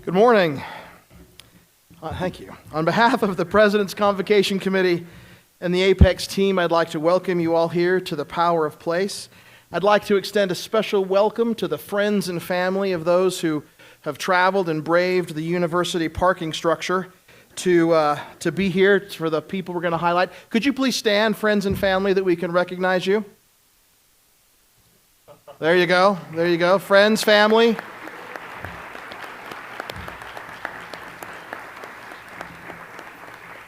Good morning. Thank you. On behalf of the President's Convocation Committee and the A.P.E.X team, I'd like to welcome you all here to the Power of Place. I'd like to extend a special welcome to the friends and family of those who have traveled and braved the university parking structure to be here for the people we're going to highlight. Could you please stand, friends and family, that we can recognize you? There you go. There you go. Friends, family.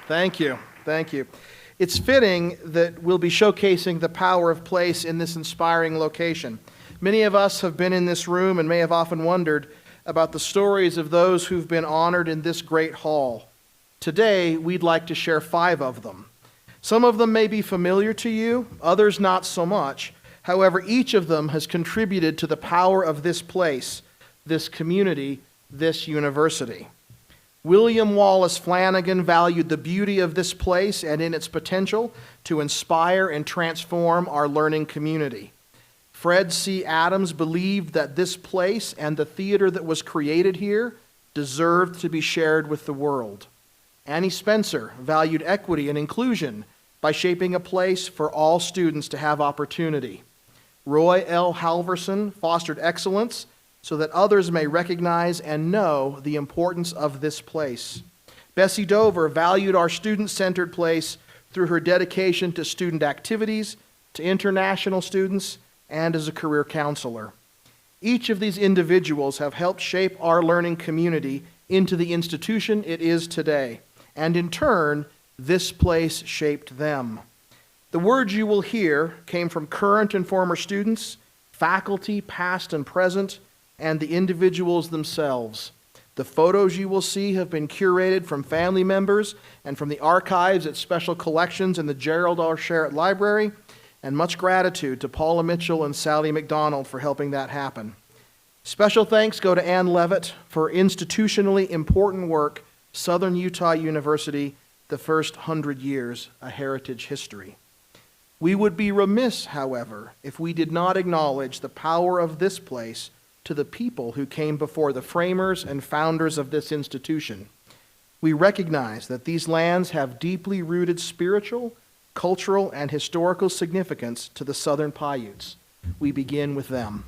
Thank you. Thank you. It's fitting that we'll be showcasing the power of place in this inspiring location. Many of us have been in this room and may have often wondered about the stories of those who've been honored in this great hall. Today, we'd like to share 5 of them. Some of them may be familiar to you, others not so much. However, each of them has contributed to the power of this place, this community, this university. William Wallace Flanagan valued the beauty of this place and in its potential to inspire and transform our learning community. Fred C. Adams believed that this place and the theater that was created here deserved to be shared with the world. Annie Spencer valued equity and inclusion by shaping a place for all students to have opportunity. Roy L. Halverson fostered excellence so that others may recognize and know the importance of this place. Bessie Dover valued our student-centered place through her dedication to student activities, to international students, and as a career counselor. Each of these individuals have helped shape our learning community into the institution it is today, and in turn, this place shaped them. The words you will hear came from current and former students, faculty, past and present, and the individuals themselves. The photos you will see have been curated from family members and from the archives at special collections in the Gerald R. Sherritt Library, and much gratitude to Paula Mitchell and Sally McDonald for helping that happen. Special thanks go to Ann Levitt for institutionally important work, Southern Utah University, the first 100 years, a heritage history. We would be remiss, however, if we did not acknowledge the power of this place to the people who came before the framers and founders of this institution. We recognize that these lands have deeply rooted spiritual, cultural, and historical significance to the Southern Paiutes. We begin with them.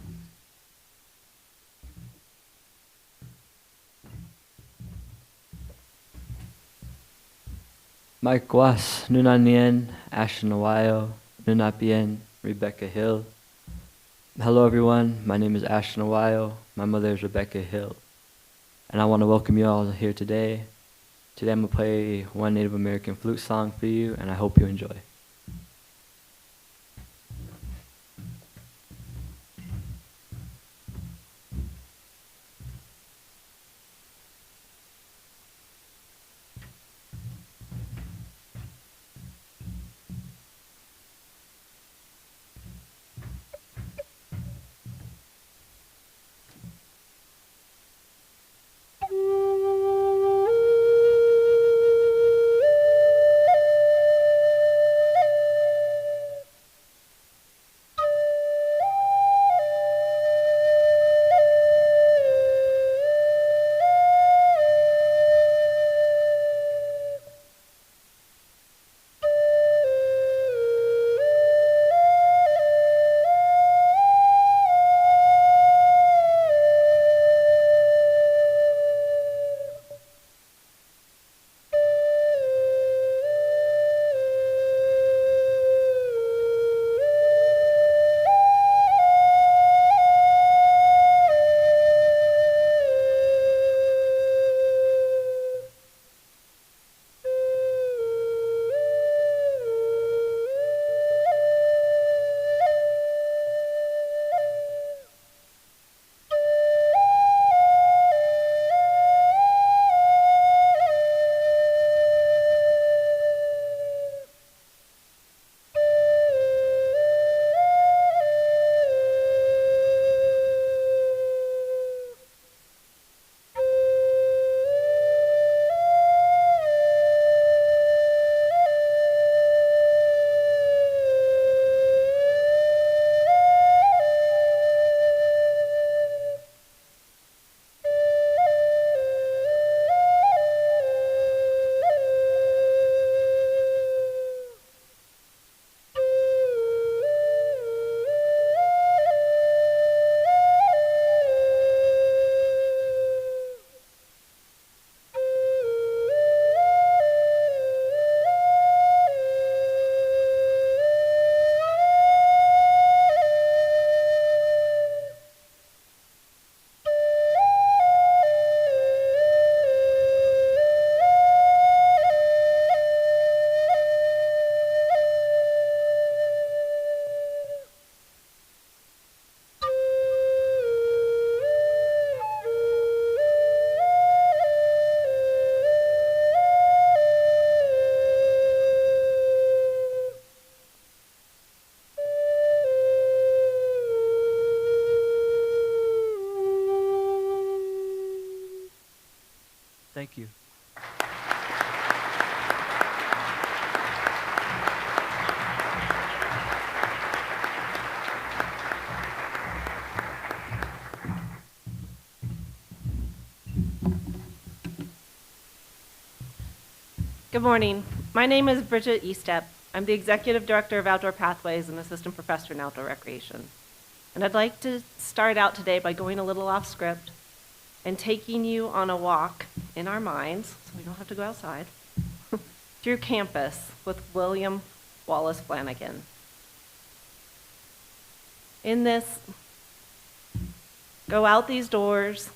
Maikwas, Nunanien, Ashnawayo, Nunapien, Rebecca Hill. Hello everyone, my name is Ashton Awayo, my mother is Rebecca Hill, and I want to welcome you all here today. Today I'm going to play one Native American flute song for you, and I hope you enjoy. Thank you. Good morning. My name is Bridget Eastep. I'm the Executive Director of Outdoor Pathways and Assistant Professor in Outdoor Recreation. And I'd like to start out today by going a little off script and taking you on a walk in our minds, so we don't have to go outside, through campus with William Wallace Flanagan. In this, go out these doors.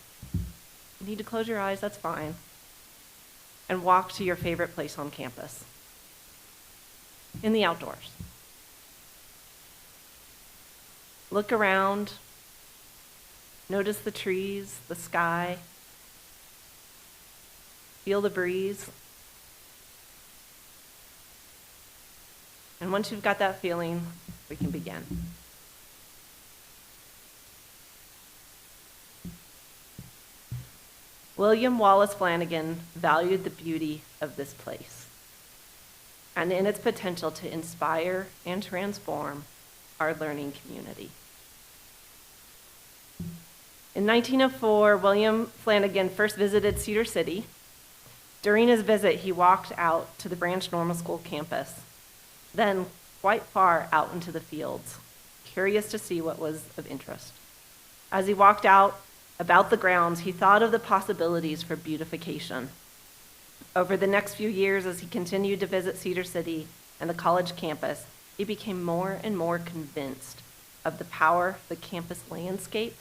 You need to close your eyes, that's fine. And walk to your favorite place on campus, in the outdoors. Look around, notice the trees, the sky, feel the breeze. And once you've got that feeling, we can begin. William Wallace Flanagan valued the beauty of this place and in its potential to inspire and transform our learning community. In 1904, William Flanagan first visited Cedar City. During his visit, he walked out to the Branch Normal School campus, then quite far out into the fields, curious to see what was of interest. As he walked out about the grounds, he thought of the possibilities for beautification. Over the next few years, as he continued to visit Cedar City and the college campus, he became more and more convinced of the power the campus landscape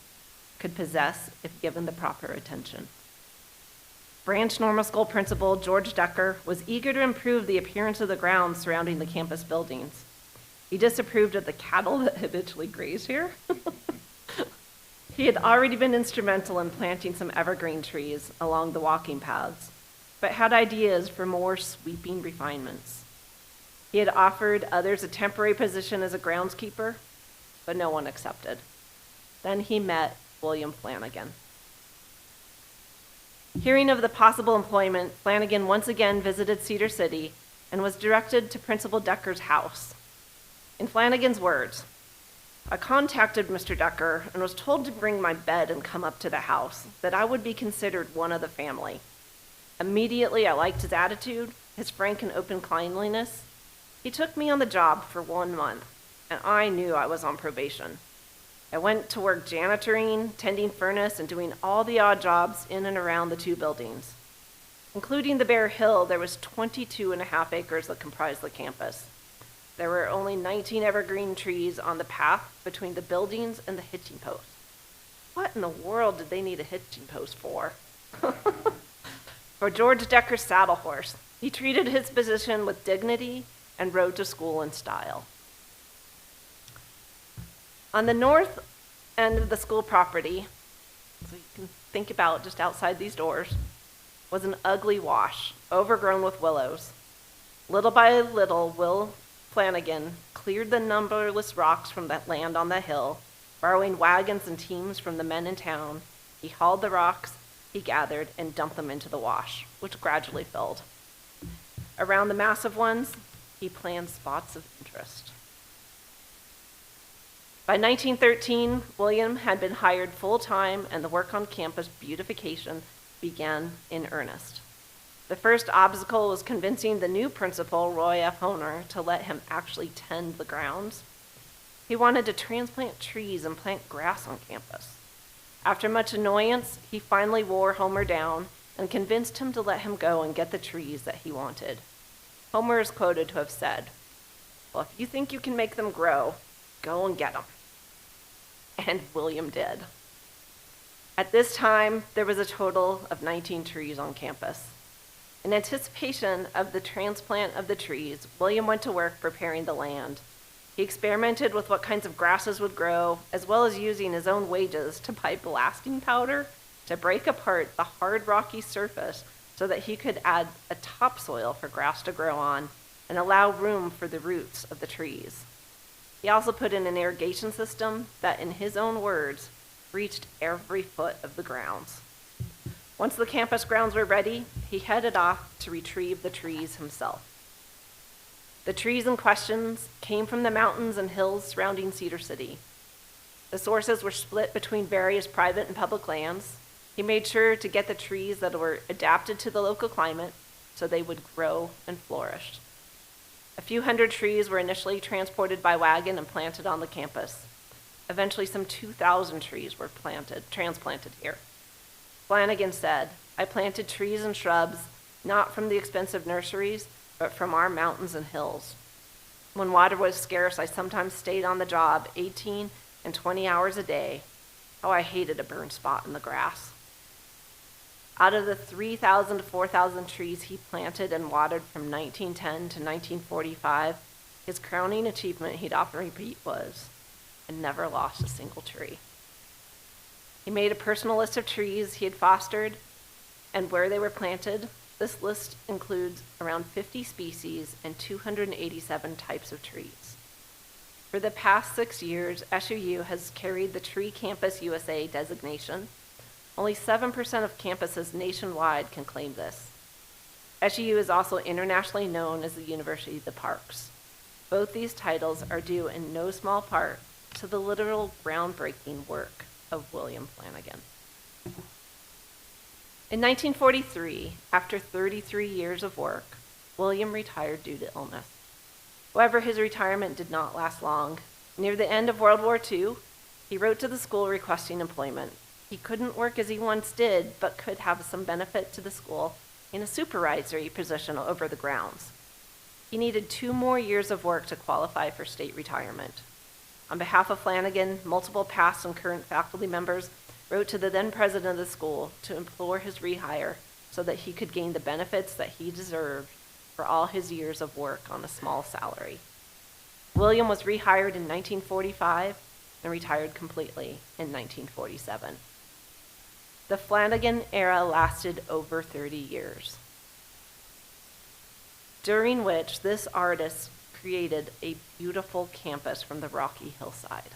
could possess if given the proper attention. Branch Normal School principal George Decker was eager to improve the appearance of the grounds surrounding the campus buildings. He disapproved of the cattle that habitually grazed here. He had already been instrumental in planting some evergreen trees along the walking paths, but had ideas for more sweeping refinements. He had offered others a temporary position as a groundskeeper, but no one accepted. Then he met William Flanagan. Hearing of the possible employment, Flanagan once again visited Cedar City and was directed to Principal Decker's house. In Flanagan's words, "I contacted Mr. Decker and was told to bring my bed and come up to the house, that I would be considered one of the family. Immediately, I liked his attitude, his frank and open kindliness. He took me on the job for 1 month, and I knew I was on probation. I went to work janitoring, tending furnace, and doing all the odd jobs in and around the two buildings. Including the bare hill, there was 22.5 acres that comprised the campus. There were only 19 evergreen trees on the path between the buildings and the hitching post." What in the world did they need a hitching post for? For George Decker's saddle horse, he treated his position with dignity and rode to school in style. On the north end of the school property, so you can think about just outside these doors, was an ugly wash, overgrown with willows. Little by little, Will Flanagan cleared the numberless rocks from that land on the hill, borrowing wagons and teams from the men in town. He hauled the rocks he gathered and dumped them into the wash, which gradually filled. Around the massive ones, he planned spots of interest. By 1913, William had been hired full-time, and the work on campus beautification began in earnest. The first obstacle was convincing the new principal, Roy F. Honer, to let him actually tend the grounds. He wanted to transplant trees and plant grass on campus. After much annoyance, he finally wore Homer down and convinced him to let him go and get the trees that he wanted. Homer is quoted to have said, "Well, if you think you can make them grow, go and get them." And William did. At this time, there was a total of 19 trees on campus. In anticipation of the transplant of the trees, William went to work preparing the land. He experimented with what kinds of grasses would grow, as well as using his own wages to buy blasting powder to break apart the hard, rocky surface so that he could add a topsoil for grass to grow on and allow room for the roots of the trees. He also put in an irrigation system that, in his own words, reached every foot of the grounds. Once the campus grounds were ready, he headed off to retrieve the trees himself. The trees in question came from the mountains and hills surrounding Cedar City. The sources were split between various private and public lands. He made sure to get the trees that were adapted to the local climate so they would grow and flourish. A few hundred trees were initially transported by wagon and planted on the campus. Eventually, some 2,000 trees were transplanted here. Flanagan said, "I planted trees and shrubs, not from the expensive nurseries, but from our mountains and hills. When water was scarce, I sometimes stayed on the job 18 and 20 hours a day. Oh, I hated a burn spot in the grass." Out of the 3,000 to 4,000 trees he planted and watered from 1910 to 1945, his crowning achievement he'd often repeat was, "I never lost a single tree." He made a personal list of trees he had fostered and where they were planted. This list includes around 50 species and 287 types of trees. For the past 6 years, SUU has carried the Tree Campus USA designation. Only 7% of campuses nationwide can claim this. SUU is also internationally known as the University of the Parks. Both these titles are due in no small part to the literal groundbreaking work of William Flanagan. In 1943, after 33 years of work, William retired due to illness. However, his retirement did not last long. Near the end of World War II, he wrote to the school requesting employment. He couldn't work as he once did, but could have some benefit to the school in a supervisory position over the grounds. He needed 2 more years of work to qualify for state retirement. On behalf of Flanagan, multiple past and current faculty members wrote to the then president of the school to implore his rehire so that he could gain the benefits that he deserved for all his years of work on a small salary. William was rehired in 1945 and retired completely in 1947. The Flanagan era lasted over 30 years, during which this artist created a beautiful campus from the rocky hillside.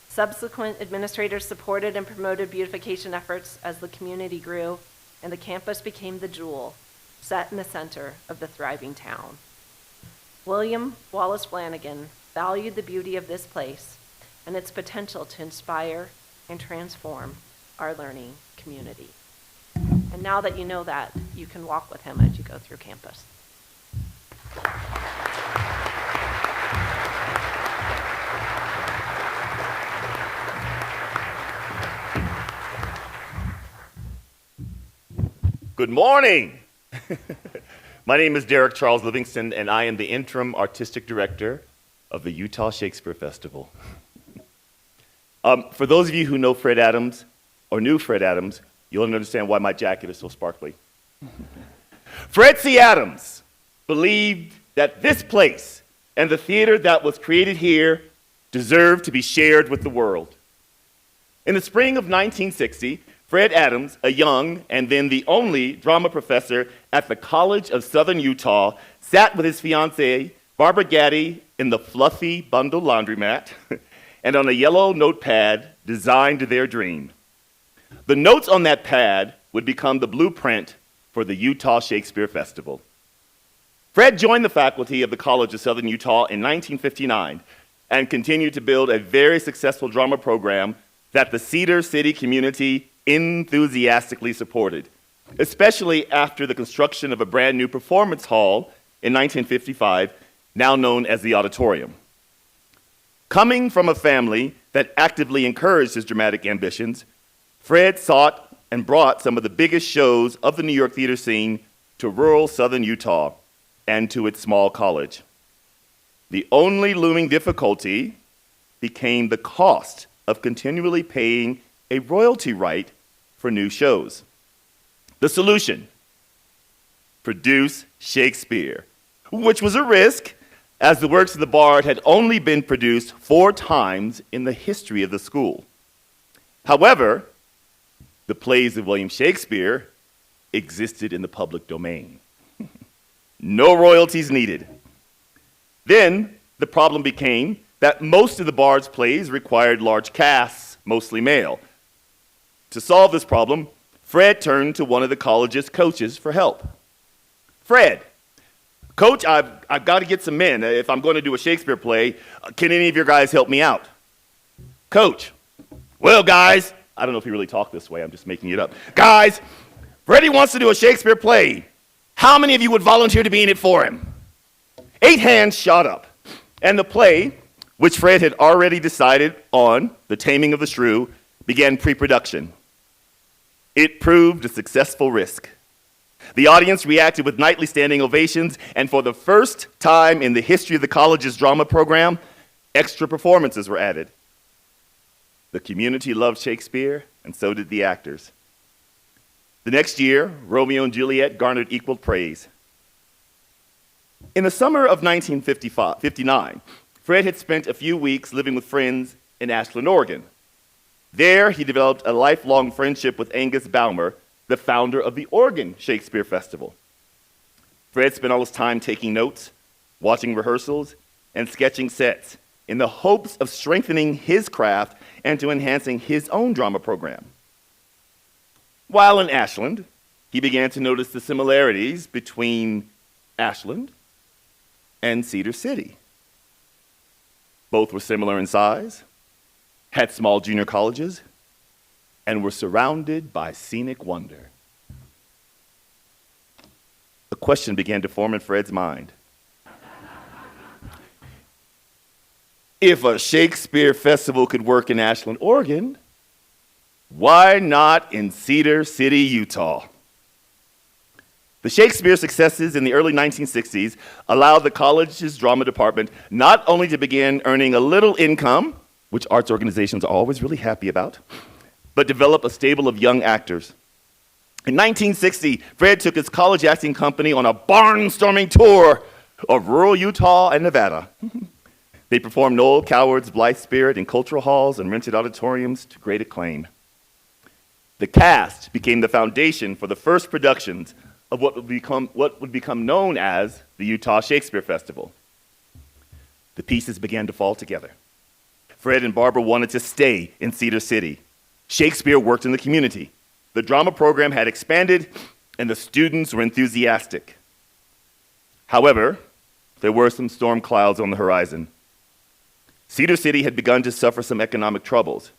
Subsequent administrators supported and promoted beautification efforts as the community grew, and the campus became the jewel set in the center of the thriving town. William Wallace Flanagan valued the beauty of this place and its potential to inspire and transform our learning community. And now that you know that, you can walk with him as you go through campus. Good morning. My name is Derek Charles Livingston, and I am the interim artistic director of the Utah Shakespeare Festival. For those of you who know Fred Adams, or knew Fred Adams, you'll understand why my jacket is so sparkly. Fred C. Adams believed that this place and the theater that was created here deserved to be shared with the world. In the spring of 1960, Fred Adams, a young and then the only drama professor at the College of Southern Utah, sat with his fiancée, Barbara Gaddy, in the fluffy bundle laundromat and on a yellow notepad designed to their dream. The notes on that pad would become the blueprint for the Utah Shakespeare Festival. Fred joined the faculty of the College of Southern Utah in 1959 and continued to build a very successful drama program that the Cedar City community enthusiastically supported, especially after the construction of a brand new performance hall in 1955, now known as the Auditorium. Coming from a family that actively encouraged his dramatic ambitions, Fred sought and brought some of the biggest shows of the New York theater scene to rural southern Utah and to its small college. The only looming difficulty became the cost of continually paying a royalty right for new shows. The solution: produce Shakespeare, which was a risk, as the works of the Bard had only been produced 4 times in the history of the school. However, the plays of William Shakespeare existed in the public domain. No royalties needed. Then the problem became that most of the Bard's plays required large casts, mostly male. To solve this problem, Fred turned to one of the college's coaches for help. Fred, Coach, I've got to get some men. If I'm going to do a Shakespeare play, can any of your guys help me out? Coach, well, guys, I don't know if he really talked this way. I'm just making it up. Guys, Freddie wants to do a Shakespeare play. How many of you would volunteer to be in it for him? 8 hands shot up. And the play, which Fred had already decided on, The Taming of the Shrew, began pre-production. It proved a successful risk. The audience reacted with nightly standing ovations, and for the first time in the history of the college's drama program, extra performances were added. The community loved Shakespeare, and so did the actors. The next year, Romeo and Juliet garnered equal praise. In the summer of 1959, Fred had spent a few weeks living with friends in Ashland, Oregon. There, he developed a lifelong friendship with Angus Baumer, the founder of the Oregon Shakespeare Festival. Fred spent all his time taking notes, watching rehearsals, and sketching sets in the hopes of strengthening his craft and to enhancing his own drama program. While in Ashland, he began to notice the similarities between Ashland and Cedar City. Both were similar in size, had small junior colleges, and were surrounded by scenic wonder. A question began to form in Fred's mind. If a Shakespeare festival could work in Ashland, Oregon, why not in Cedar City, Utah? The Shakespeare successes in the early 1960s allowed the college's drama department not only to begin earning a little income, which arts organizations are always really happy about, but develop a stable of young actors. In 1960, Fred took his college acting company on a barnstorming tour of rural Utah and Nevada. They performed Noel Coward's Blithe Spirit in cultural halls and rented auditoriums to great acclaim. The cast became the foundation for the first productions of what would become known as the Utah Shakespeare Festival. The pieces began to fall together. Fred and Barbara wanted to stay in Cedar City. Shakespeare worked in the community. The drama program had expanded, and the students were enthusiastic. However, there were some storm clouds on the horizon. Cedar City had begun to suffer some economic troubles.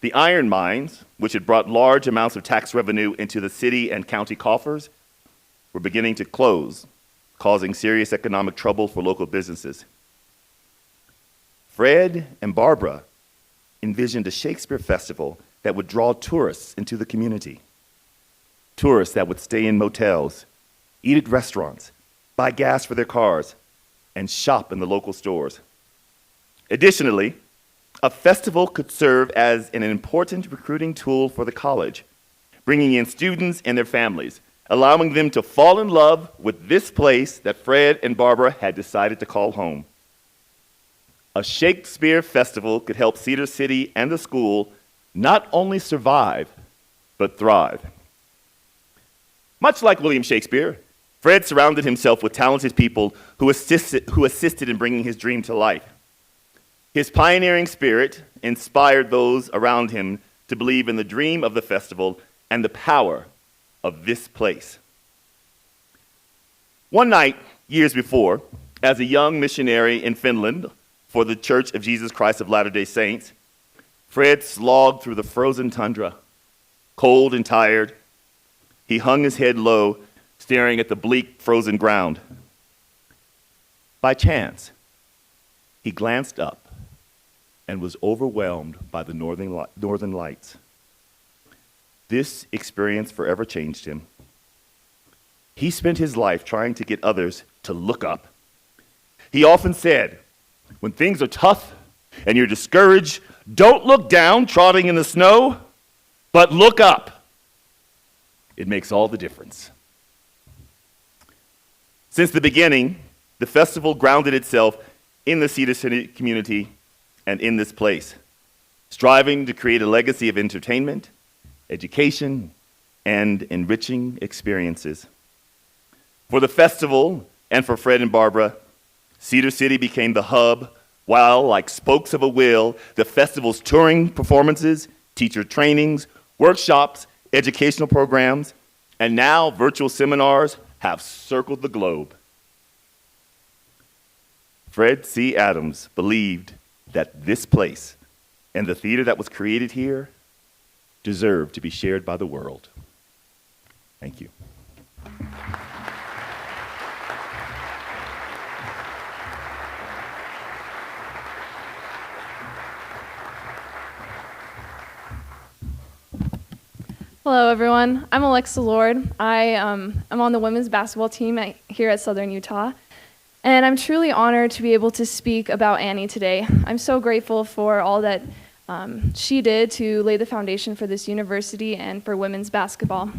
The iron mines, which had brought large amounts of tax revenue into the city and county coffers, were beginning to close, causing serious economic trouble for local businesses. Fred and Barbara envisioned a Shakespeare festival that would draw tourists into the community. Tourists that would stay in motels, eat at restaurants, buy gas for their cars, and shop in the local stores. Additionally, a festival could serve as an important recruiting tool for the college, bringing in students and their families, allowing them to fall in love with this place that Fred and Barbara had decided to call home. A Shakespeare festival could help Cedar City and the school not only survive, but thrive. Much like William Shakespeare, Fred surrounded himself with talented people who assisted in bringing his dream to life. His pioneering spirit inspired those around him to believe in the dream of the festival and the power of this place. One night, years before, as a young missionary in Finland for the Church of Jesus Christ of Latter-day Saints, Fred slogged through the frozen tundra. Cold and tired, he hung his head low, staring at the bleak, frozen ground. By chance, he glanced up and was overwhelmed by the northern lights. This experience forever changed him. He spent his life trying to get others to look up. He often said, when things are tough and you're discouraged, don't look down, trotting in the snow, but look up. It makes all the difference. Since the beginning, the festival grounded itself in the Cedar City community and in this place, striving to create a legacy of entertainment, education, and enriching experiences. For the festival and for Fred and Barbara, Cedar City became the hub, while, like spokes of a wheel, the festival's touring performances, teacher trainings, workshops, educational programs, and now virtual seminars have circled the globe. Fred C. Adams believed that this place and the theater that was created here deserved to be shared by the world. Thank you. Hello, everyone. I'm Alexa Lord. I am on the women's basketball team here at Southern Utah, and I'm truly honored to be able to speak about Annie today. I'm so grateful for all that she did to lay the foundation for this university and for women's basketball.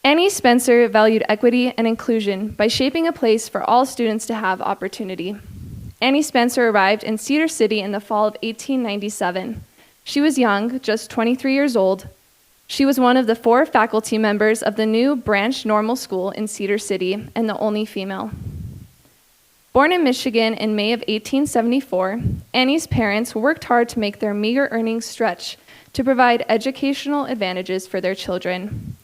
Annie Spencer valued equity and inclusion by shaping a place for all students to have opportunity. Annie Spencer arrived in Cedar City in the fall of 1897. She was young, just 23 years old. She was one of the 4 faculty members of the new Branch Normal School in Cedar City and the only female. Born in Michigan in May of 1874, Annie's parents worked hard to make their meager earnings stretch to provide educational advantages for their children.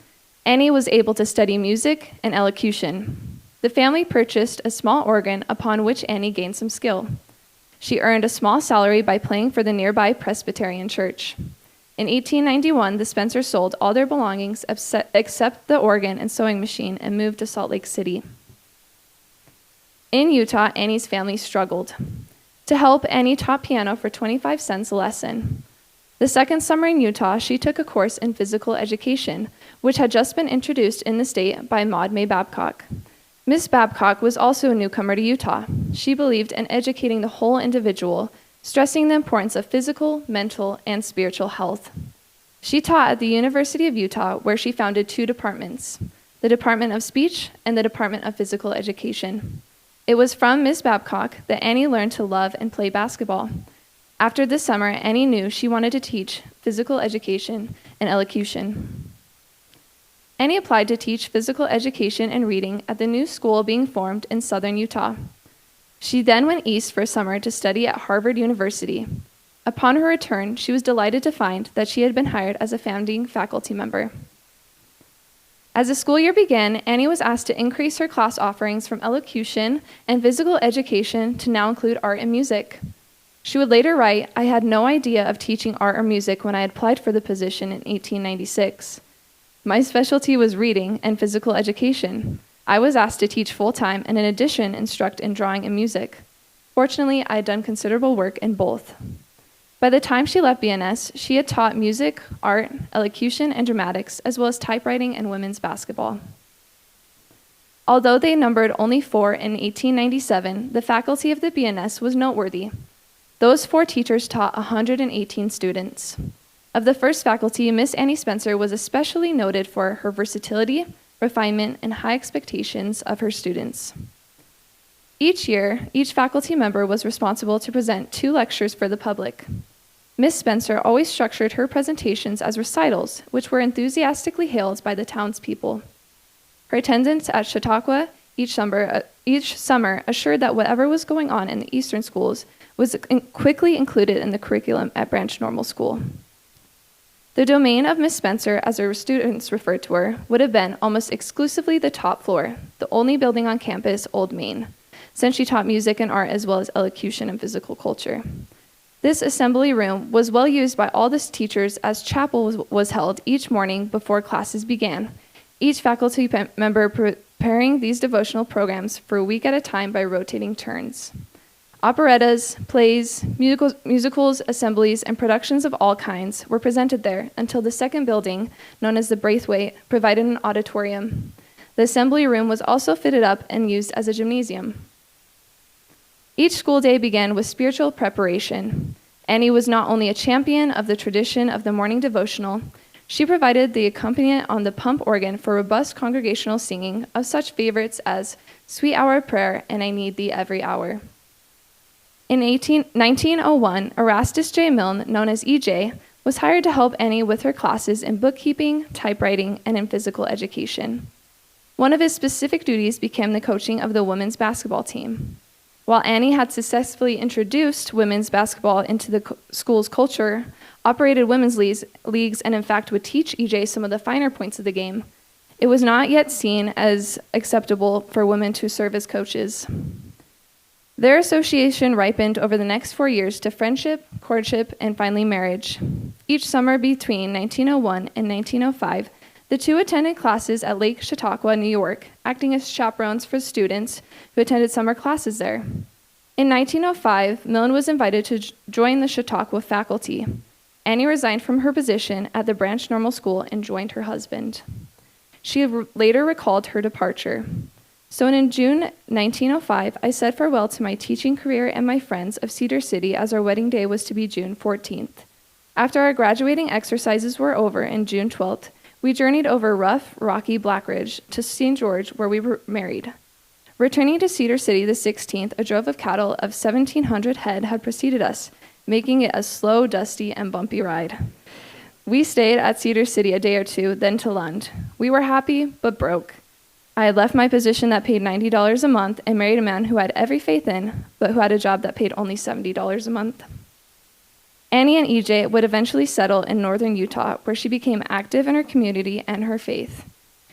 Annie was able to study music and elocution. The family purchased a small organ upon which Annie gained some skill. She earned a small salary by playing for the nearby Presbyterian church. In 1891, the Spencers sold all their belongings except the organ and sewing machine and moved to Salt Lake City. In Utah, Annie's family struggled. To help, Annie taught piano for 25 cents a lesson. The second summer in Utah, she took a course in physical education, which had just been introduced in the state by Maud May Babcock. Miss Babcock was also a newcomer to Utah. She believed in educating the whole individual, stressing the importance of physical, mental, and spiritual health. She taught at the University of Utah, where she founded 2 departments, the Department of Speech and the Department of Physical Education. It was from Miss Babcock that Annie learned to love and play basketball. After this summer, Annie knew she wanted to teach physical education and elocution. Annie applied to teach physical education and reading at the new school being formed in southern Utah. She then went east for a summer to study at Harvard University. Upon her return, she was delighted to find that she had been hired as a founding faculty member. As the school year began, Annie was asked to increase her class offerings from elocution and physical education to now include art and music. She would later write, "I had no idea of teaching art or music when I applied for the position in 1896. My specialty was reading and physical education. I was asked to teach full-time and in addition instruct in drawing and music. Fortunately, I had done considerable work in both." By the time she left BNS, she had taught music, art, elocution, and dramatics, as well as typewriting and women's basketball. Although they numbered only 4 in 1897, the faculty of the BNS was noteworthy. Those 4 teachers taught 118 students. Of the first faculty, Miss Annie Spencer was especially noted for her versatility, refinement, and high expectations of her students. Each year, each faculty member was responsible to present 2 lectures for the public. Miss Spencer always structured her presentations as recitals, which were enthusiastically hailed by the townspeople. Her attendance at Chautauqua each summer assured that whatever was going on in the eastern schools was quickly included in the curriculum at Branch Normal School. The domain of Miss Spencer, as her students referred to her, would have been almost exclusively the top floor, the only building on campus, Old Main, since she taught music and art as well as elocution and physical culture. This assembly room was well used by all the teachers as chapel was held each morning before classes began, each faculty member preparing these devotional programs for a week at a time by rotating turns. Operettas, plays, musicals, assemblies, and productions of all kinds were presented there until the second building, known as the Braithwaite, provided an auditorium. The assembly room was also fitted up and used as a gymnasium. Each school day began with spiritual preparation. Annie was not only a champion of the tradition of the morning devotional, she provided the accompaniment on the pump organ for robust congregational singing of such favorites as Sweet Hour of Prayer and I Need Thee Every Hour. In 1901, Erastus J. Milne, known as EJ, was hired to help Annie with her classes in bookkeeping, typewriting, and in physical education. One of his specific duties became the coaching of the women's basketball team. While Annie had successfully introduced women's basketball into the school's culture, operated women's leagues, and in fact would teach EJ some of the finer points of the game, it was not yet seen as acceptable for women to serve as coaches. Their association ripened over the next 4 years to friendship, courtship, and finally marriage. Each summer between 1901 and 1905, the two attended classes at Lake Chautauqua, New York, acting as chaperones for students who attended summer classes there. In 1905, Milne was invited to join the Chautauqua faculty. Annie resigned from her position at the Branch Normal School and joined her husband. She later recalled her departure. So in June 1905, I said farewell to my teaching career and my friends of Cedar City as our wedding day was to be June 14th. After our graduating exercises were over in June 12th, we journeyed over rough, rocky Blackridge to St. George, where we were married. Returning to Cedar City the 16th, a drove of cattle of 1,700 head had preceded us, making it a slow, dusty, and bumpy ride. We stayed at Cedar City a day or two, then to Lund. We were happy, but broke. I had left my position that paid $90 a month and married a man who had every faith in, but who had a job that paid only $70 a month. Annie and EJ would eventually settle in northern Utah, where she became active in her community and her faith.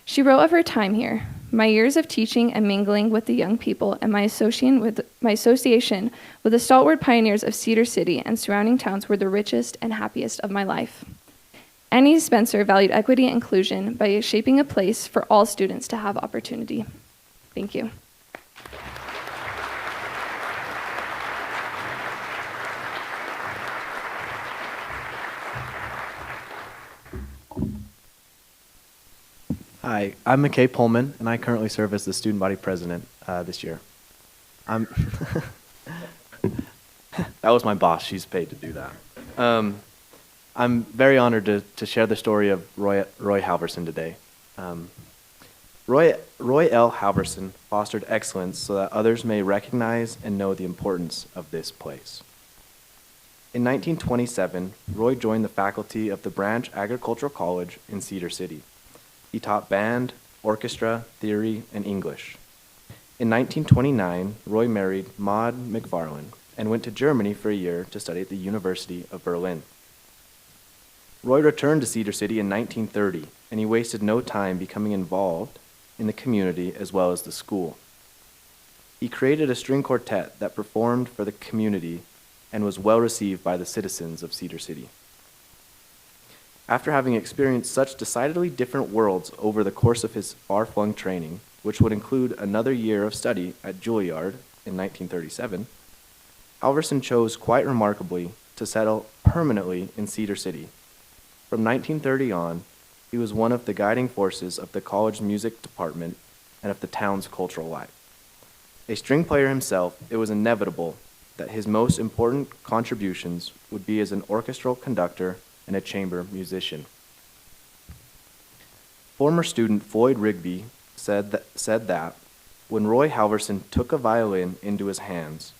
She wrote of her time here, "My years of teaching and mingling with the young people and my association with the stalwart pioneers of Cedar City and surrounding towns were the richest and happiest of my life." Annie Spencer valued equity and inclusion by shaping a place for all students to have opportunity. Thank you. Hi, I'm McKay Pullman, and I currently serve as the student body president this year. That was my boss. She's paid to do that. I'm very honored to share the story of Roy Halverson today. Roy L. Halverson fostered excellence so that others may recognize and know the importance of this place. In 1927, Roy joined the faculty of the Branch Agricultural College in Cedar City. He taught band, orchestra, theory, and English. In 1929, Roy married Maud McFarland and went to Germany for a year to study at the University of Berlin. Roy returned to Cedar City in 1930, and he wasted no time becoming involved in the community as well as the school. He created a string quartet that performed for the community and was well received by the citizens of Cedar City. After having experienced such decidedly different worlds over the course of his far-flung training, which would include another year of study at Juilliard in 1937, Halverson chose quite remarkably to settle permanently in Cedar City. From 1930 on, he was one of the guiding forces of the college's music department and of the town's cultural life. A string player himself, it was inevitable that his most important contributions would be as an orchestral conductor and a chamber musician. Former student Floyd Rigby said that when Roy Halverson took a violin into his hands,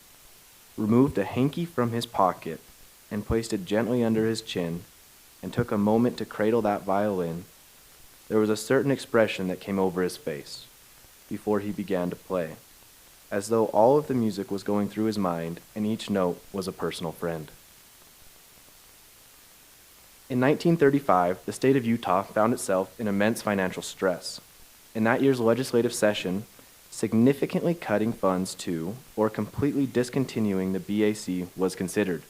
removed a hanky from his pocket, and placed it gently under his chin, and took a moment to cradle that violin, there was a certain expression that came over his face before he began to play, as though all of the music was going through his mind and each note was a personal friend. In 1935, the state of Utah found itself in immense financial stress. In that year's legislative session, significantly cutting funds to or completely discontinuing the BAC was considered.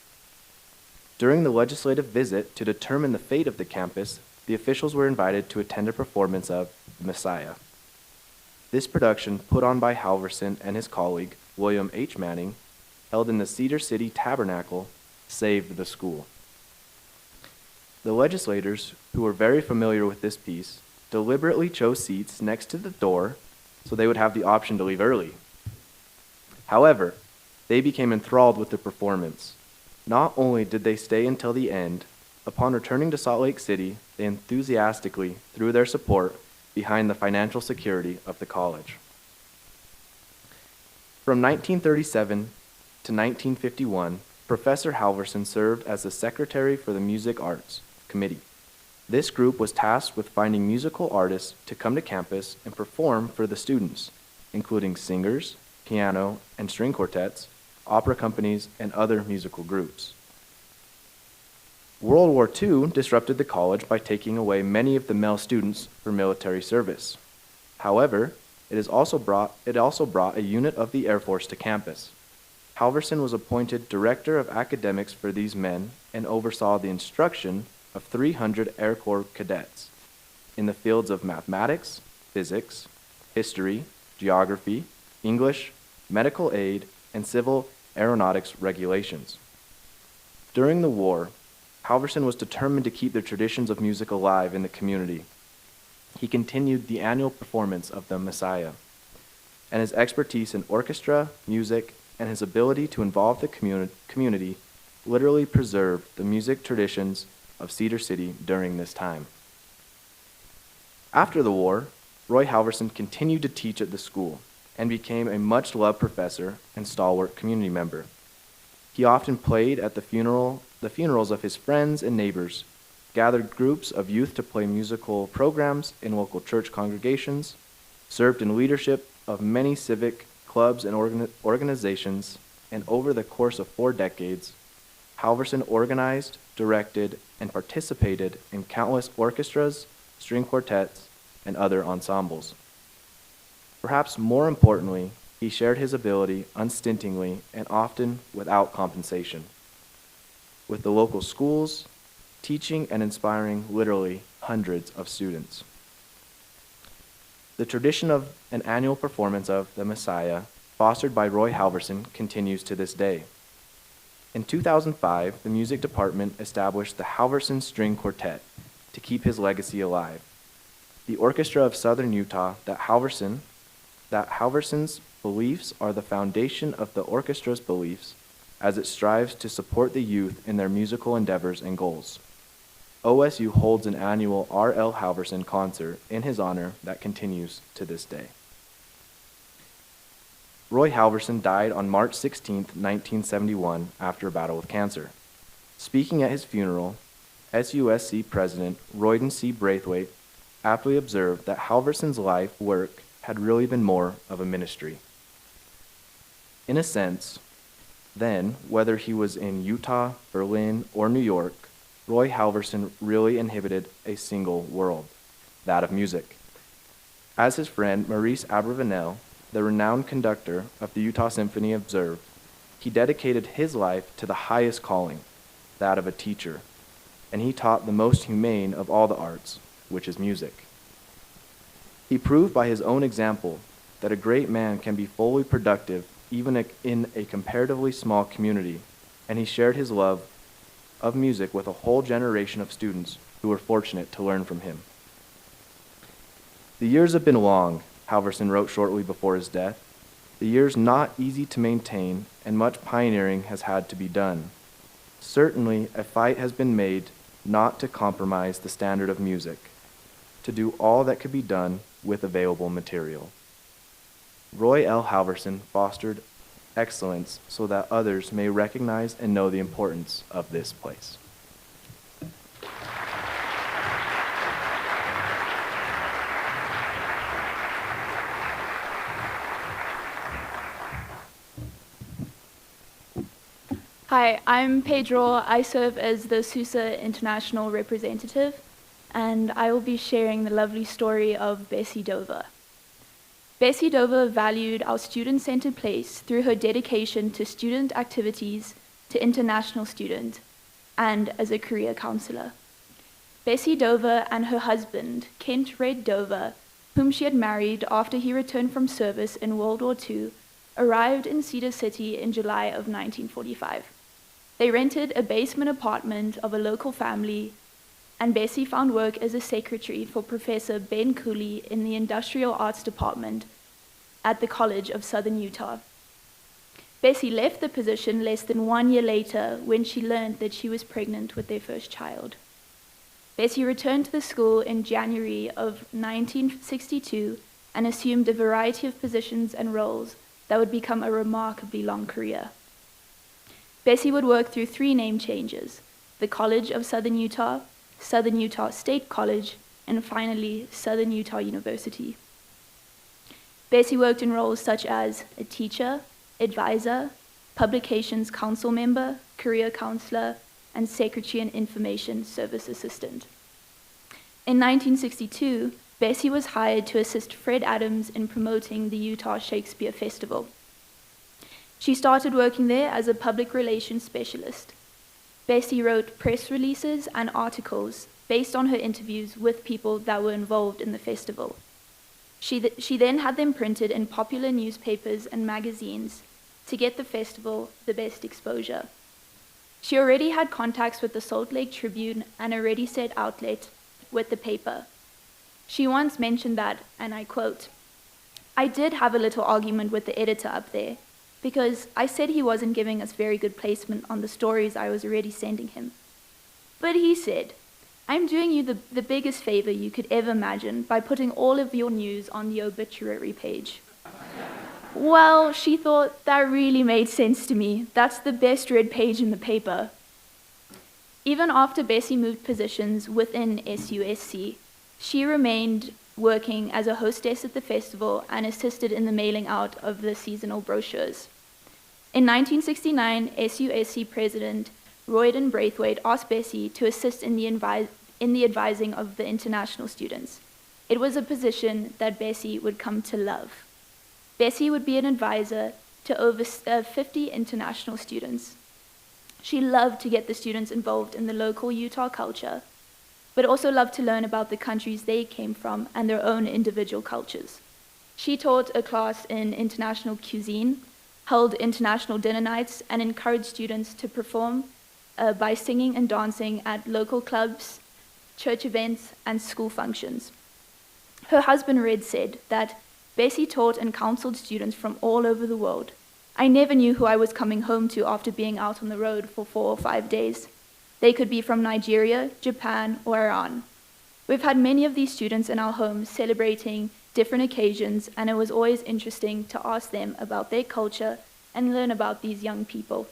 During the legislative visit to determine the fate of the campus, the officials were invited to attend a performance of The Messiah. This production, put on by Halverson and his colleague, William H. Manning, held in the Cedar City Tabernacle, saved the school. The legislators, who were very familiar with this piece, deliberately chose seats next to the door so they would have the option to leave early. However, they became enthralled with the performance. Not only did they stay until the end, upon returning to Salt Lake City, they enthusiastically threw their support behind the financial security of the college. From 1937 to 1951, Professor Halverson served as the secretary for the Music Arts Committee. This group was tasked with finding musical artists to come to campus and perform for the students, including singers, piano, and string quartets, opera companies, and other musical groups. World War II disrupted the college by taking away many of the male students for military service. However, it also brought a unit of the Air Force to campus. Halverson was appointed director of academics for these men and oversaw the instruction of 300 Air Corps cadets in the fields of mathematics, physics, history, geography, English, medical aid, and civil aeronautics regulations. During the war, Halverson was determined to keep the traditions of music alive in the community. He continued the annual performance of the Messiah, and his expertise in orchestra, music, and his ability to involve the community literally preserved the music traditions of Cedar City during this time. After the war, Roy Halverson continued to teach at the school and became a much-loved professor and stalwart community member. He often played at the funerals of his friends and neighbors, gathered groups of youth to play musical programs in local church congregations, served in leadership of many civic clubs and organizations, and over the course of 4 decades, Halverson organized, directed, and participated in countless orchestras, string quartets, and other ensembles. Perhaps more importantly, he shared his ability unstintingly and often without compensation with the local schools, teaching and inspiring literally hundreds of students. The tradition of an annual performance of the Messiah, fostered by Roy Halverson, continues to this day. In 2005, the music department established the Halverson String Quartet to keep his legacy alive. The orchestra of Southern Utah that Halverson's beliefs are the foundation of the orchestra's beliefs as it strives to support the youth in their musical endeavors and goals. OSU holds an annual R.L. Halverson concert in his honor that continues to this day. Roy Halverson died on March 16, 1971, after a battle with cancer. Speaking at his funeral, SUSC President Royden C. Braithwaite aptly observed that Halverson's life work had really been more of a ministry. In a sense, then, whether he was in Utah, Berlin, or New York, Roy Halverson really inhabited a single world, that of music. As his friend Maurice Abravanel, the renowned conductor of the Utah Symphony, observed, he dedicated his life to the highest calling, that of a teacher, and he taught the most humane of all the arts, which is music. He proved by his own example that a great man can be fully productive even in a comparatively small community, and he shared his love of music with a whole generation of students who were fortunate to learn from him. The years have been long, Halverson wrote shortly before his death. The years not easy to maintain, and much pioneering has had to be done. Certainly, a fight has been made not to compromise the standard of music, to do all that could be done with available material. Roy L. Halverson fostered excellence so that others may recognize and know the importance of this place. Hi, I'm Pedro. I serve as the SUSA International Representative, and I will be sharing the lovely story of Bessie Dover. Bessie Dover valued our student-centered place through her dedication to student activities, to international student, and as a career counselor. Bessie Dover and her husband, Kent Red Dover, whom she had married after he returned from service in World War II, arrived in Cedar City in July of 1945. They rented a basement apartment of a local family, and Bessie found work as a secretary for Professor Ben Cooley in the Industrial Arts Department at the College of Southern Utah. Bessie left the position less than 1 year later when she learned that she was pregnant with their first child. Bessie returned to the school in January of 1962 and assumed a variety of positions and roles that would become a remarkably long career. Bessie would work through 3 name changes: the College of Southern Utah State College, and finally, Southern Utah University. Bessie worked in roles such as a teacher, advisor, publications council member, career counselor, and secretary and information service assistant. In 1962, Bessie was hired to assist Fred Adams in promoting the Utah Shakespeare Festival. She started working there as a public relations specialist. Bessie wrote press releases and articles based on her interviews with people that were involved in the festival. She then had them printed in popular newspapers and magazines to get the festival the best exposure. She already had contacts with the Salt Lake Tribune and a Ready Set outlet with the paper. She once mentioned that, and I quote, "I did have a little argument with the editor up there, because I said he wasn't giving us very good placement on the stories I was already sending him. But he said, 'I'm doing you the biggest favor you could ever imagine by putting all of your news on the obituary page.' Well, she thought that really made sense to me. That's the best read page in the paper." Even after Bessie moved positions within SUSC, she remained working as a hostess at the festival and assisted in the mailing out of the seasonal brochures. In 1969, SUSC President Royden Braithwaite asked Bessie to assist in the advising of the international students. It was a position that Bessie would come to love. Bessie would be an advisor to over 50 international students. She loved to get the students involved in the local Utah culture, but also loved to learn about the countries they came from and their own individual cultures. She taught a class in international cuisine, held international dinner nights, and encouraged students to perform by singing and dancing at local clubs, church events, and school functions. Her husband Red said that Bessie taught and counseled students from all over the world. "I never knew who I was coming home to after being out on the road for 4 or 5 days. They could be from Nigeria, Japan, or Iran. We've had many of these students in our homes celebrating different occasions, and it was always interesting to ask them about their culture and learn about these young people."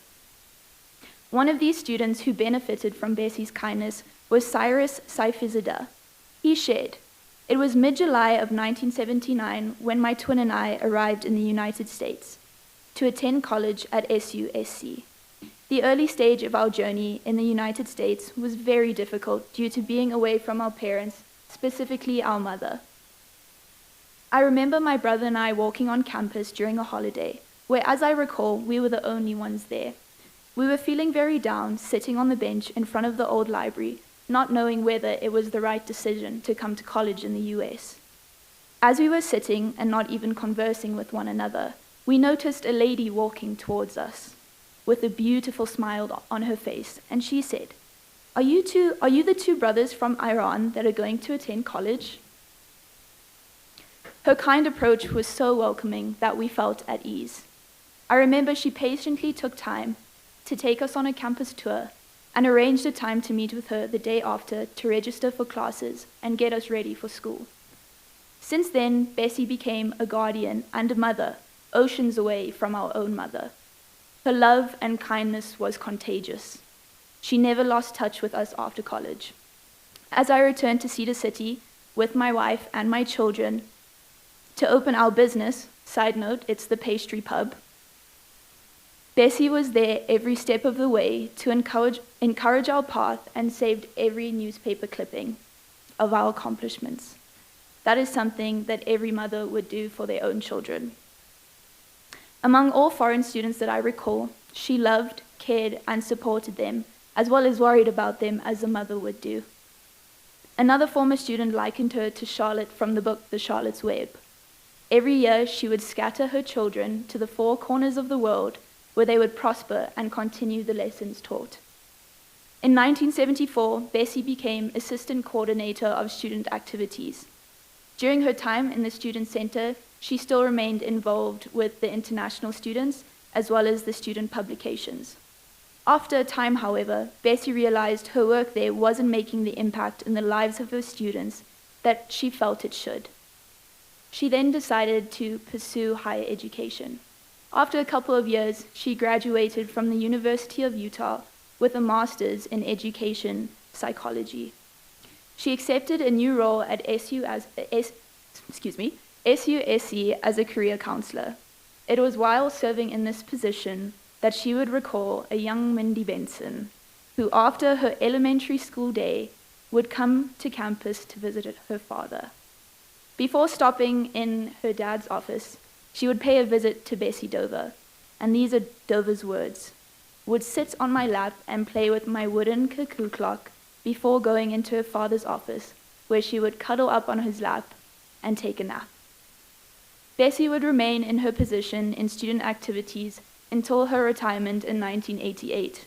One of these students who benefited from Bessie's kindness was Cyrus Saifizadeh. He shared, "It was mid-July of 1979 when my twin and I arrived in the United States to attend college at SUSC. The early stage of our journey in the United States was very difficult due to being away from our parents, specifically our mother. I remember my brother and I walking on campus during a holiday, where, as I recall, we were the only ones there. We were feeling very down, sitting on the bench in front of the old library, not knowing whether it was the right decision to come to college in the US. As we were sitting and not even conversing with one another, we noticed a lady walking towards us with a beautiful smile on her face, and she said, are you the two brothers from Iran that are going to attend college?" Her kind approach was so welcoming that we felt at ease. I remember she patiently took time to take us on a campus tour and arranged a time to meet with her the day after to register for classes and get us ready for school. Since then, Bessie became a guardian and a mother, oceans away from our own mother. Her love and kindness was contagious. She never lost touch with us after college. As I returned to Cedar City with my wife and my children to open our business, side note, it's the Pastry Pub, Bessie was there every step of the way to encourage our path and saved every newspaper clipping of our accomplishments. That is something that every mother would do for their own children. Among all foreign students that I recall, she loved, cared, and supported them, as well as worried about them as a mother would do. Another former student likened her to Charlotte from the book The Charlotte's Web. Every year, she would scatter her children to the 4 corners of the world where they would prosper and continue the lessons taught. In 1974, Bessie became assistant coordinator of student activities. During her time in the Student Center, she still remained involved with the international students as well as the student publications. After a time, however, Bessie realized her work there wasn't making the impact in the lives of her students that she felt it should. She then decided to pursue higher education. After a couple of years, she graduated from the University of Utah with a master's in education psychology. She accepted a new role at SUSC as a career counselor. It was while serving in this position that she would recall a young Mindy Benson, who after her elementary school day would come to campus to visit her father. Before stopping in her dad's office, she would pay a visit to Bessie Dover, and these are Dover's words: "Would sit on my lap and play with my wooden cuckoo clock before going into her father's office, where she would cuddle up on his lap and take a nap." Bessie would remain in her position in student activities until her retirement in 1988.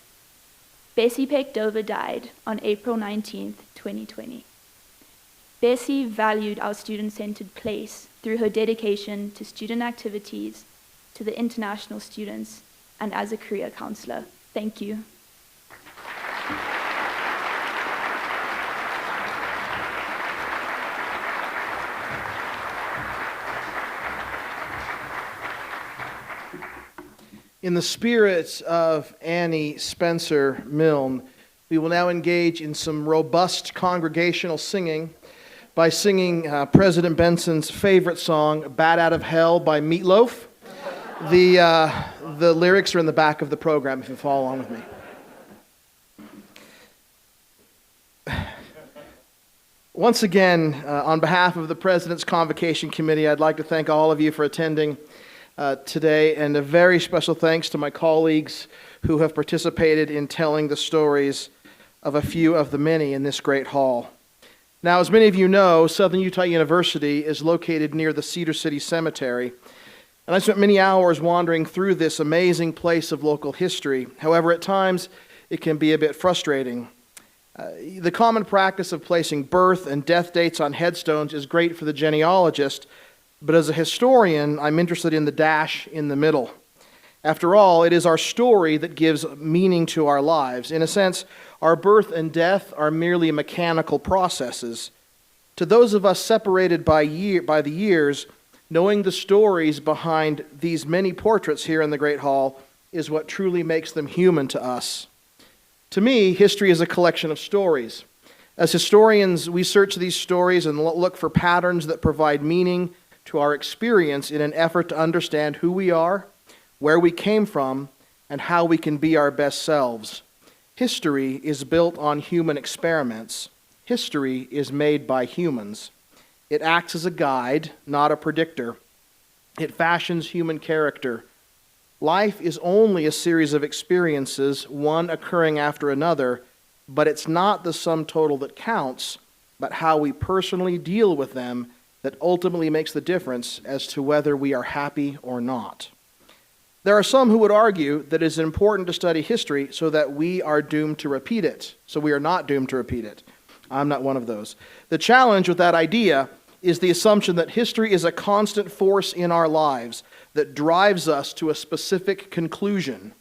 Bessie Peck Dover died on April 19, 2020. Bessie valued our student-centered place through her dedication to student activities, to the international students, and as a career counselor. Thank you. In the spirit of Annie Spencer Milne, we will now engage in some robust congregational singing by singing President Benson's favorite song, "Bat Out of Hell" by Meatloaf. The lyrics are in the back of the program if you follow along with me. Once again, on behalf of the President's Convocation Committee, I'd like to thank all of you for attending today, and a very special thanks to my colleagues who have participated in telling the stories of a few of the many in this great hall. Now, as many of you know, Southern Utah University is located near the Cedar City Cemetery, and I spent many hours wandering through this amazing place of local history. However, at times, it can be a bit frustrating. The common practice of placing birth and death dates on headstones is great for the genealogist, but as a historian, I'm interested in the dash in the middle. After all, it is our story that gives meaning to our lives. In a sense, our birth and death are merely mechanical processes. To those of us separated by the years, knowing the stories behind these many portraits here in the Great Hall is what truly makes them human to us. To me, history is a collection of stories. As historians, we search these stories and look for patterns that provide meaning to our experience in an effort to understand who we are, where we came from, and how we can be our best selves. History is built on human experiments. History is made by humans. It acts as a guide, not a predictor. It fashions human character. Life is only a series of experiences, one occurring after another, but it's not the sum total that counts, but how we personally deal with them that ultimately makes the difference as to whether we are happy or not. There are some who would argue that it is important to study history so that we are doomed to repeat it, so we are not doomed to repeat it. I'm not one of those. The challenge with that idea is the assumption that history is a constant force in our lives that drives us to a specific conclusion.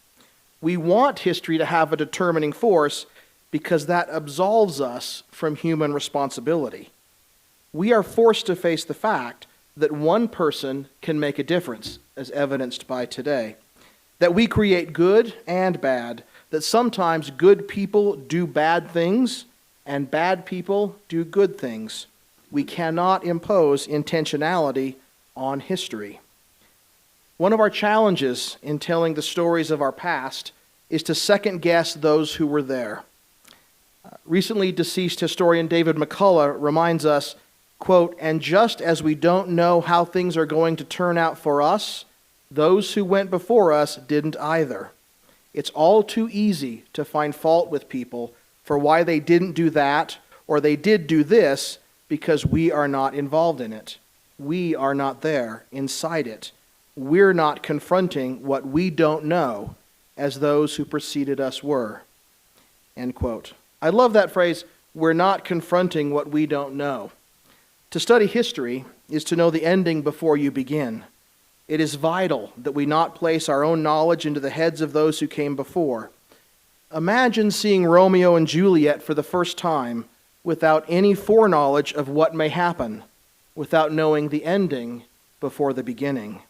We want history to have a determining force because that absolves us from human responsibility. We are forced to face the fact that one person can make a difference, as evidenced by today. That we create good and bad, that sometimes good people do bad things and bad people do good things. We cannot impose intentionality on history. One of our challenges in telling the stories of our past is to second-guess those who were there. Recently deceased historian David McCullough reminds us, quote, "And just as we don't know how things are going to turn out for us, those who went before us didn't either. It's all too easy to find fault with people for why they didn't do that or they did do this because we are not involved in it. We are not there, inside it. We're not confronting what we don't know as those who preceded us were." End quote. I love that phrase, "we're not confronting what we don't know." To study history is to know the ending before you begin. It is vital that we not place our own knowledge into the heads of those who came before. Imagine seeing Romeo and Juliet for the first time without any foreknowledge of what may happen, without knowing the ending before the beginning.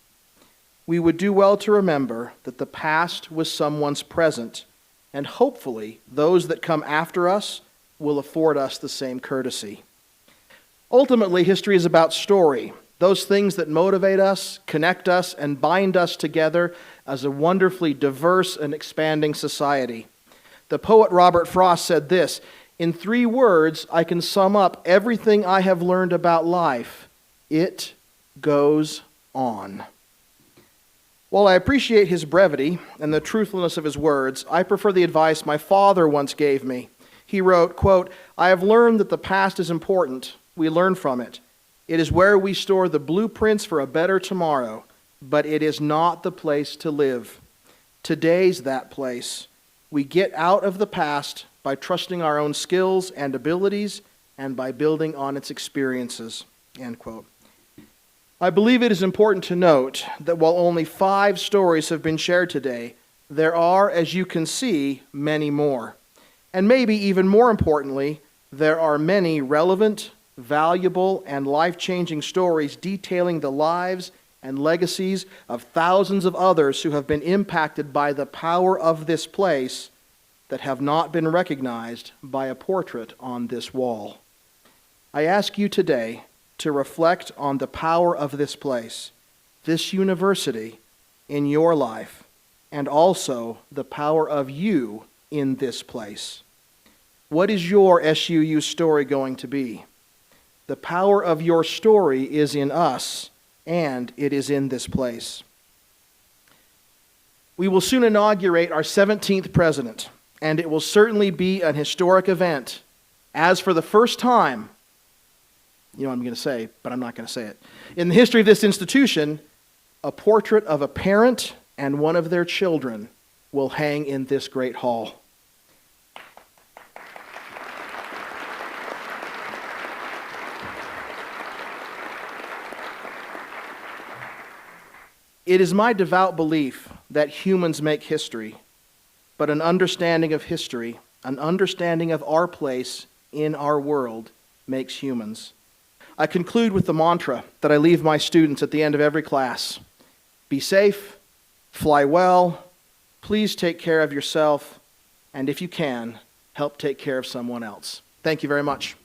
We would do well to remember that the past was someone's present, and hopefully those that come after us will afford us the same courtesy. Ultimately, history is about story. those things that motivate us, connect us, and bind us together as a wonderfully diverse and expanding society. The poet Robert Frost said this, "In 3 words, I can sum up everything I have learned about life. It goes on." While I appreciate his brevity and the truthfulness of his words, I prefer the advice my father once gave me. He wrote, quote, "I have learned that the past is important. We learn from it. It is where we store the blueprints for a better tomorrow, but it is not the place to live. Today's that place. We get out of the past by trusting our own skills and abilities and by building on its experiences." End quote. I believe it is important to note that while only 5 stories have been shared today, there are, as you can see, many more. And maybe even more importantly, there are many relevant, valuable, and life-changing stories detailing the lives and legacies of thousands of others who have been impacted by the power of this place that have not been recognized by a portrait on this wall. I ask you today to reflect on the power of this place, this university, in your life, and also the power of you in this place. What is your SUU story going to be? The power of your story is in us, and it is in this place. We will soon inaugurate our 17th president, and it will certainly be an historic event, as for the first time, you know what I'm going to say, but I'm not going to say it. In the history of this institution, a portrait of a parent and one of their children will hang in this great hall. It is my devout belief that humans make history, but an understanding of history, an understanding of our place in our world, makes humans. I conclude with the mantra that I leave my students at the end of every class. Be safe, fly well, please take care of yourself, and if you can, help take care of someone else. Thank you very much.